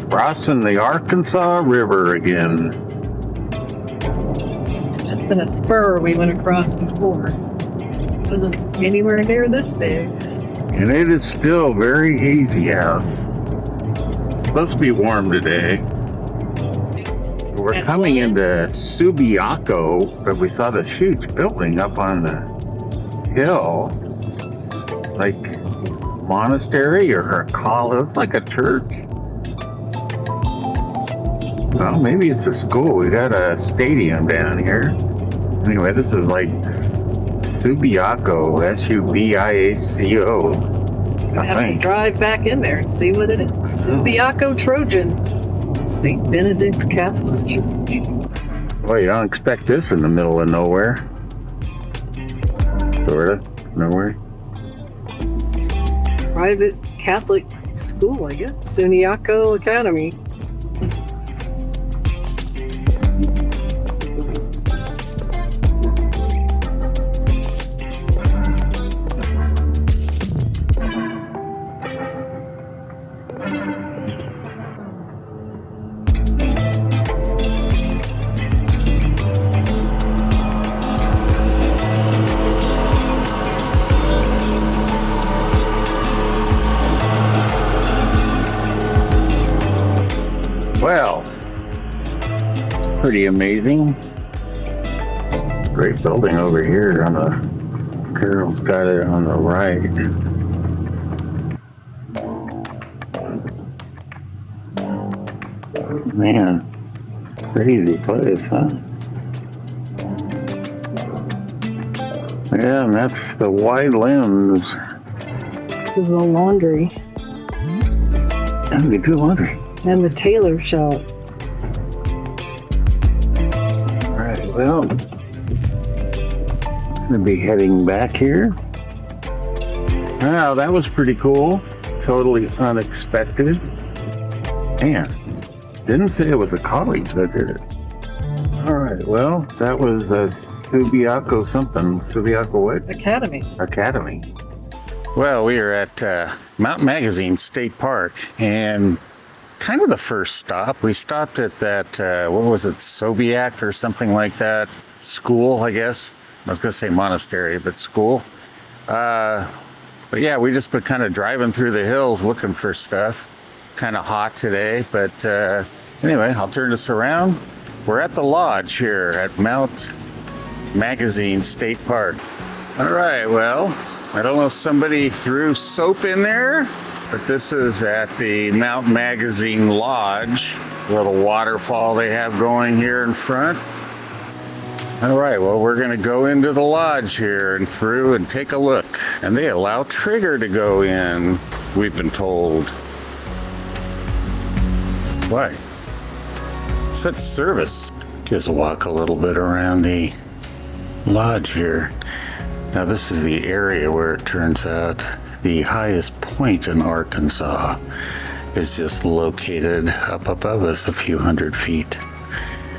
Crossing the Arkansas River again. Must have just been a spur we went across before. Wasn't anywhere near this big. And it is still very hazy out. Supposed to be warm today. We're And coming what? into Subiaco, but we saw this huge building up on the hill. Like monastery or a college. It's like a church. Well, maybe it's a school. We got a stadium down here. Anyway, this is like Subiaco, S-U-B-I-A-C-O. I have to drive back in there and see what it is. Subiaco Trojans. St. Benedict Catholic Church. Well, you don't expect this in the middle of nowhere. Sorta. Nowhere. Private Catholic school, I guess. Subiaco Academy. Well, it's pretty amazing. Great building over here on the, Carol's got it on the right. Man, crazy place, huh? Yeah, and that's the Wide Limbs. This is the laundry. Oh, we do laundry. And the tailor shop. Alright, well, gonna be heading back here. Wow, that was pretty cool. Totally unexpected. Man, didn't say it was a college that did it. Alright, well, that was the Subiaco something. Subiaco what? Academy. Academy. Well, we are at Mountain Magazine State Park, and kind of the first stop. We stopped at that, what was it, Subiac or something like that? School, I guess. I was going to say monastery, but school. But yeah, we just been kind of driving through the hills looking for stuff. Kind of hot today, but anyway, I'll turn this around. We're at the lodge here at Mount Magazine State Park. All right, well, I don't know if somebody threw soap in there, but this is at the Mount Magazine Lodge. Little waterfall they have going here in front. All right, well, we're gonna go into the lodge here and through and take a look. And they allow Trigger to go in, we've been told. Why? Such service. Just walk a little bit around the lodge here. Now this is the area where it turns out the highest point in Arkansas is just located up above us a few hundred feet.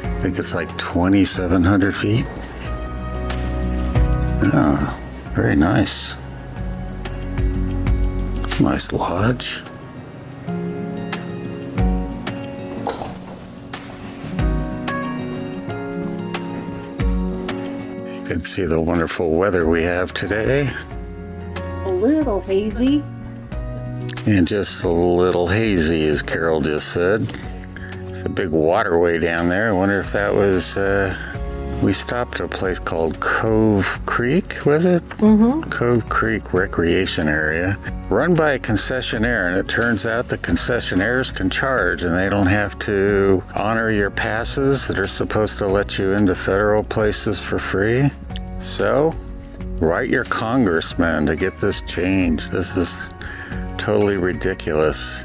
I think it's like 2,700 feet. Oh, very nice. Nice lodge. You can see the wonderful weather we have today. A little hazy. And just a little hazy, as Carol just said. It's a big waterway down there. I wonder if that was, we stopped at a place called Cove Creek, was it? Mm-hmm. Cove Creek Recreation Area. Run by a concessionaire, and it turns out the concessionaires can charge, and they don't have to honor your passes that are supposed to let you into federal places for free. So, write your congressman to get this changed. This is totally ridiculous.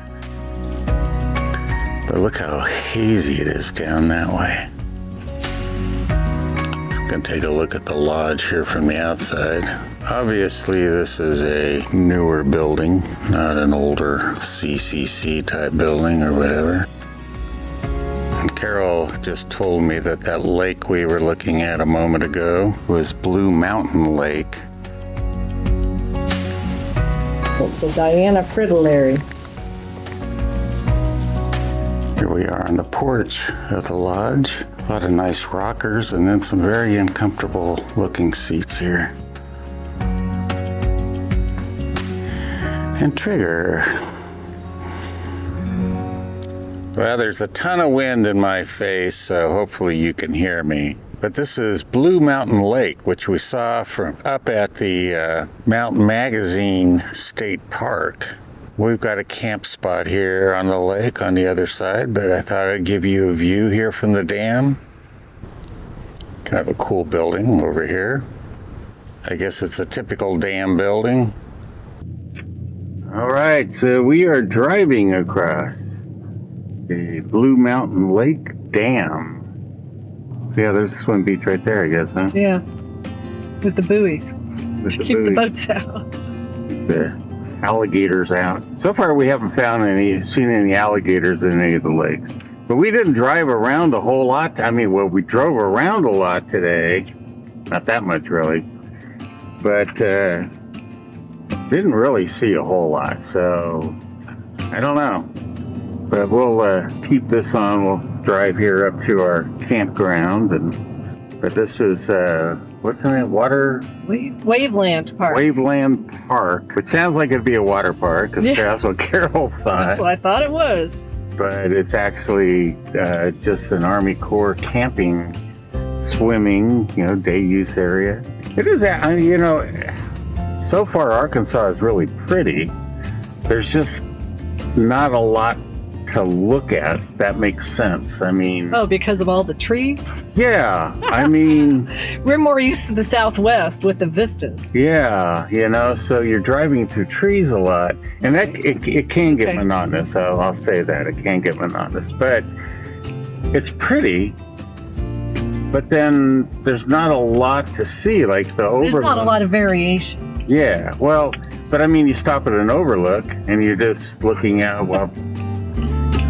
But look how hazy it is down that way. I'm gonna take a look at the lodge here from the outside. Obviously, this is a newer building, not an older CCC type building or whatever. And Carol just told me that that lake we were looking at a moment ago was Blue Mountain Lake. It's a Diana fritillary. Here we are on the porch of the lodge. A lot of nice rockers and then some very uncomfortable looking seats here. And trigger. Well, there's a ton of wind in my face, so hopefully you can hear me. But this is Blue Mountain Lake, which we saw from up at the Mountain Magazine State Park. We've got a camp spot here on the lake on the other side, but I thought I'd give you a view here from the dam. Kind of a cool building over here. I guess it's a typical dam building. All right, so we are driving across the Blue Mountain Lake Dam. Yeah, there's a swim beach right there, I guess, huh? Yeah. With the buoys. With the Keep the buoys. boats out. The alligators out. So far we haven't seen any alligators in any of the lakes. But we didn't drive around a whole lot. I mean, well, we drove around a lot today. Not that much really. But didn't really see a whole lot. So I don't know. But we'll keep this on. We'll drive here up to our campground. But this is what's the name? Waveland Park. Waveland Park, which sounds like it'd be a water park, because Yeah. that's what Carol thought. That's what I thought it was. But it's actually just an Army Corps camping, swimming, day use area. It is, so far Arkansas is really pretty. There's just not a lot to look at. That makes sense. I mean, Oh, because of all the trees? yeah, I mean, We're more used to the Southwest with the vistas. yeah, so you're driving through trees a lot, and that it can get Okay. monotonous. I'll say that it can get monotonous, but it's pretty. But then there's not a lot to see, like the overlook. There's not a lot of variation. Yeah, well, but I mean, you stop at an overlook and you're just looking at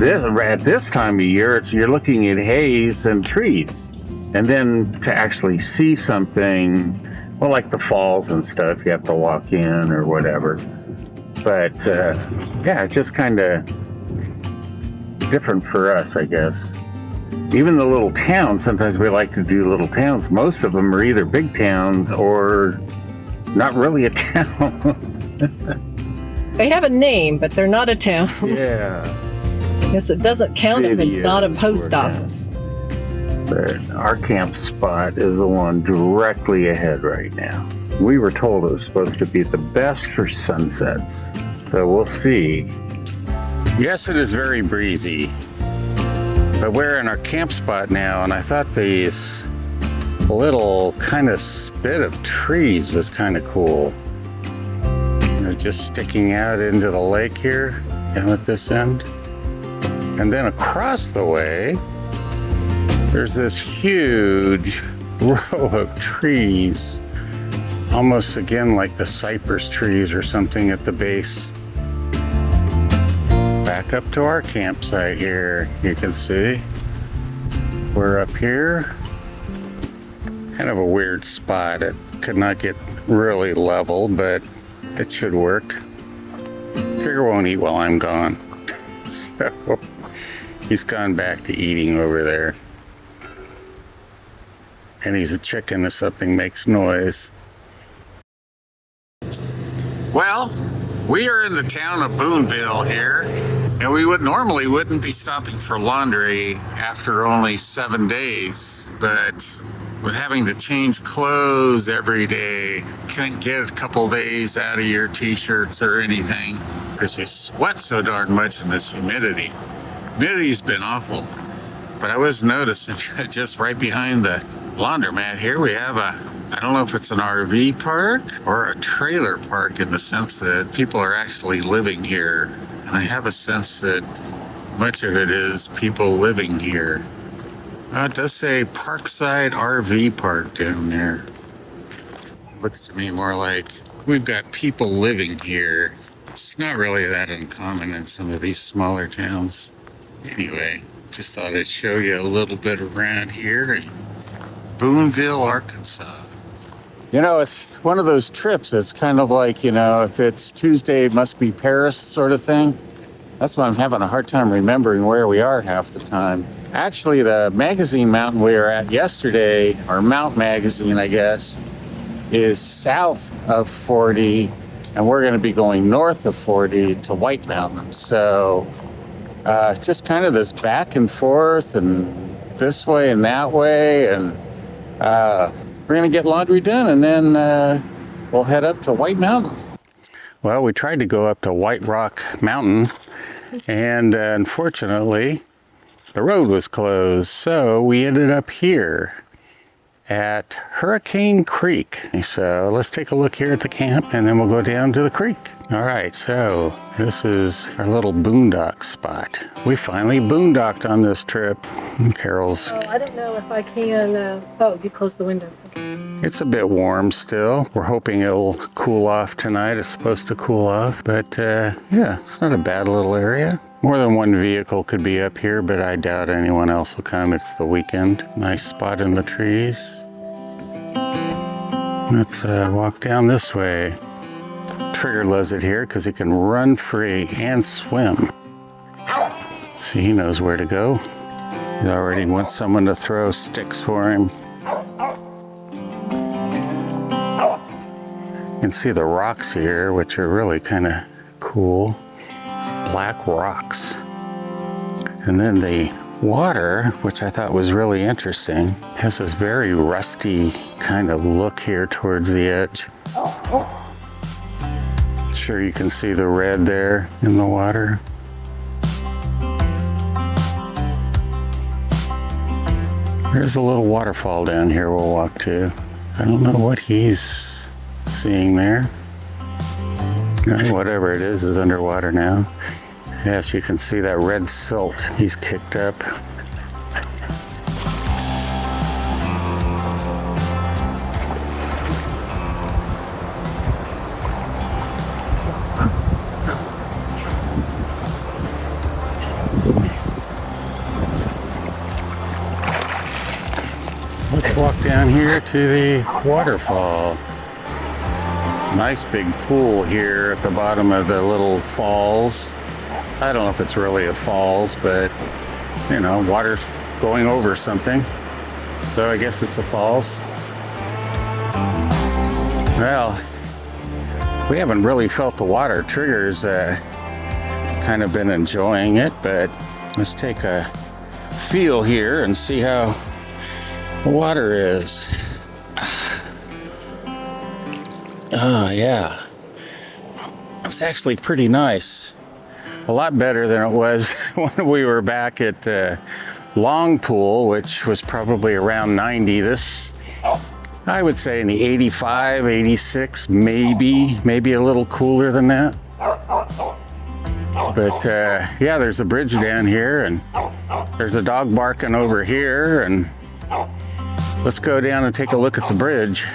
at this time of year, you're looking at haze and trees. And then to actually see something, well, like the falls and stuff, you have to walk in or whatever. But yeah, it's just kind of different for us, I guess. Even the little towns, sometimes we like to do little towns. Most of them are either big towns or not really a town. They have a name, but they're not a town. Yeah. Guess it doesn't count if it's City not a is post where- office. But our camp spot is the one directly ahead right now. We were told it was supposed to be the best for sunsets. So we'll see. Yes, it is very breezy. But we're in our camp spot now, and I thought these little kind of spit of trees was kind of cool. They're just sticking out into the lake here, down at this end. And then across the way, there's this huge row of trees, almost again like the cypress trees or something at the base. Back up to our campsite here, you can see. We're up here. Kind of a weird spot. It could not get really level, but it should work. Trigger won't eat while I'm gone. So he's gone back to eating over there. And he's a chicken if something makes noise. Well, we are in the town of Booneville here, and we normally wouldn't be stopping for laundry after only 7 days, but with having to change clothes every day, can't get a couple days out of your t-shirts or anything because you sweat so darn much in this humidity. Humidity's been awful, but I was noticing just right behind the laundromat here we have I don't know if it's an RV park or a trailer park in the sense that people are actually living here. And I have a sense that much of it is people living here. It does say Parkside RV Park down there. Looks to me more like we've got people living here. It's not really that uncommon in some of these smaller towns. Anyway, just thought I'd show you a little bit around here in Booneville, Arkansas. It's one of those trips. It's kind of like, if it's Tuesday, it must be Paris sort of thing. That's why I'm having a hard time remembering where we are half the time. Actually, the magazine mountain we were at yesterday, or Mount Magazine, I guess, is south of 40, and we're going to be going north of 40 to White Mountain. So just kind of this back and forth and this way and that way, and we're going to get laundry done, and then we'll head up to White Mountain. Well, we tried to go up to White Rock Mountain, and unfortunately the road was closed, so we ended up here at Hurricane Creek. So let's take a look here at the camp, and then we'll go down to the creek. All right, so this is our little boondock spot. We finally boondocked on this trip. Carol's... Oh, I don't know if I can... oh, you closed the window. Okay. It's a bit warm still. We're hoping it'll cool off tonight. It's supposed to cool off, but yeah, it's not a bad little area. More than one vehicle could be up here, but I doubt anyone else will come. It's the weekend. Nice spot in the trees. Let's walk down this way. Trigger loves it here because he can run free and swim. So he knows where to go. He already wants someone to throw sticks for him. You can see the rocks here, which are really kind of cool. Black rocks. And then the water, which I thought was really interesting, has this very rusty kind of look here towards the edge. Sure you can see the red there in the water. There's a little waterfall down here we'll walk to. I don't know what he's seeing there. Whatever it is underwater now. Yes, you can see that red silt he's kicked up. Let's walk down here to the waterfall. Nice big pool here at the bottom of the little falls. I don't know if it's really a falls, but you know, water's going over something. So I guess it's a falls. Well, we haven't really felt the water. Trigger's kind of been enjoying it, but let's take a feel here and see how the water is. Oh yeah, it's actually pretty nice. A lot better than it was when we were back at Long Pool, which was probably around 90. This, I would say in the 85, 86, maybe a little cooler than that. But yeah, there's a bridge down here, and there's a dog barking over here, and let's go down and take a look at the bridge.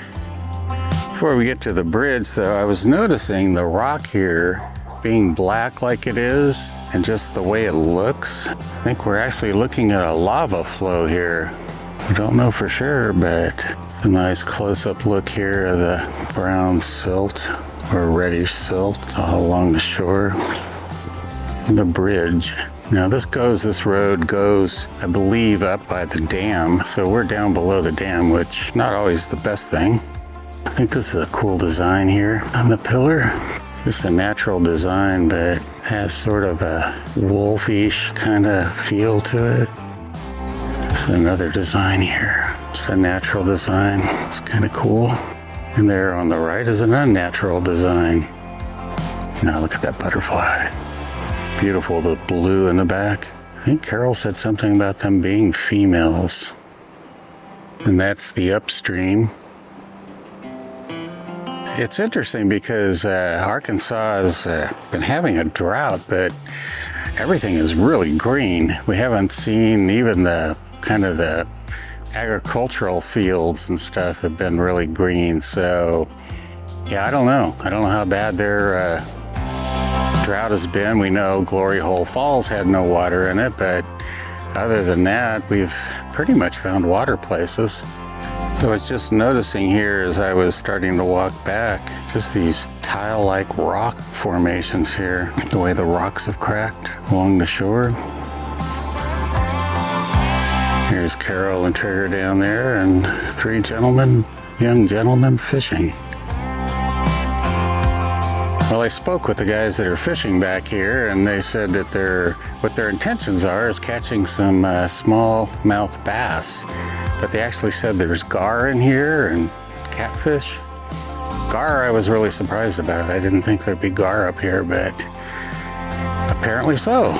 Before we get to the bridge though, I was noticing the rock here being black like it is, and just the way it looks. I think we're actually looking at a lava flow here. I don't know for sure, but it's a nice close-up look here of the brown silt or reddish silt all along the shore. And the bridge. Now this road goes, I believe, up by the dam. So we're down below the dam, which not always the best thing. I think this is a cool design here on the pillar. Just a natural design, but has sort of a wolfish kind of feel to it. There's another design here. It's a natural design. It's kind of cool. And there on the right is an unnatural design. Now look at that butterfly. Beautiful, the blue in the back. I think Carol said something about them being females. And that's the upstream. It's interesting because Arkansas has been having a drought, but everything is really green. We haven't seen even the kind of the agricultural fields and stuff have been really green. So yeah, I don't know how bad their drought has been. We know Glory Hole Falls had no water in it, but other than that, we've pretty much found water places. So I was just noticing here as I was starting to walk back, just these tile-like rock formations here, the way the rocks have cracked along the shore. Here's Carol and Trigger down there, and 3 young gentlemen fishing. Well, I spoke with the guys that are fishing back here, and they said that what their intentions are is catching some smallmouth bass. But they actually said there's gar in here and catfish. Gar I was really surprised about. I didn't think there'd be gar up here, but apparently so.